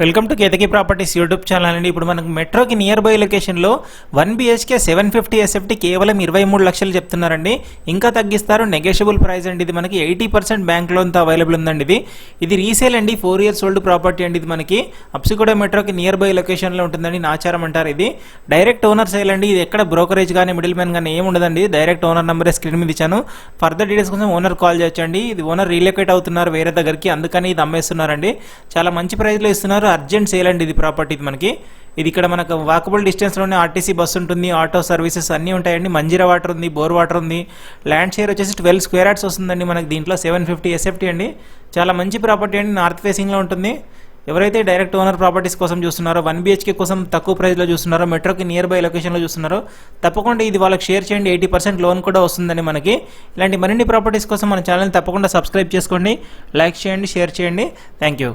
Welcome to Ketaki properties YouTube channel అండి. ఇప్పుడు మనకు మెట్రోకి నియర్ బై లొకేషన్లో 1 BHK 750 SFT కేవలం 23 లక్షలు చెప్తున్నారండి. ఇంకా తగ్గిస్తారు, నెగోషియబుల్ ప్రైస్ అండి. ఇది మనకి 80% బ్యాంక్ లోన్తో అవైలబుల్ ఉందండి. ఇది రీసేల్ అండి, 4 years ఓల్డ్ ప్రాపర్టీ అండి. ఇది మనకి అప్సిగూడ మెట్రోకి నియర్ బై లొకేషన్లో ఉంటుందండి. నాచారం అంటారు. ఇది డైరెక్ట్ ఓనర్ సేల్ అండి. ఇది ఎక్కడ బ్రోకరేజ్ కానీ మిడిల్ మ్యాన్ కానీ ఏమి ఉండదండి. డైరెక్ట్ ఓనర్ నెంబర్ స్క్రీన్ మీద ఇచ్చాను. ఫర్దర్ డీటెయిల్స్ కోసం ఓనర్ కాల్ చేయొచ్చండి. ఇది ఓనర్ రీలొకేట్ అవుతున్నారు వేరే దగ్గరికి, అందుకని ఇది అమ్మేస్తున్నారండి. చాలా మంచి ప్రైస్లో ఇస్తున్నారు. అర్జెంట్ సేల్ అండి ఇది ప్రాపర్టీ. ఇది మనకి ఇక్కడ మనకు వాకబుల్ డిస్టెన్స్లోనే ఆర్టీసీ బస్సు ఉంటుంది, ఆటో సర్వీసెస్ అన్నీ ఉంటాయండి. మంజీరా వాటర్ ఉంది, బోర్ వాటర్ ఉంది. ల్యాండ్ షేర్ వచ్చేసి 12 square yards వస్తుందండి మనకి. దీంట్లో 750 SFT అండి. చాలా మంచి ప్రాపర్టీ అండి. నార్త్ ఫేసింగ్లో ఉంటుంది. ఎవరైతే డైరెక్ట్ ఓనర్ ప్రాపర్టీస్ కోసం చూస్తున్నారో, 1 BHK కోసం తక్కువ ప్రైస్లో చూస్తున్నారో, మెట్రోకి నియర్ బై లొకేషన్లో చూస్తున్నారో, తప్పకుండా ఇది వాళ్ళకి షేర్ చేయండి. 80% లోన్ కూడా వస్తుందండి మనకి. ఇలాంటి మరిన్ని ప్రాపర్టీస్ కోసం మన ఛానల్ తప్పకుండా సబ్స్క్రైబ్ చేసుకోండి, లైక్ చేయండి, షేర్ చేయండి. Thank you.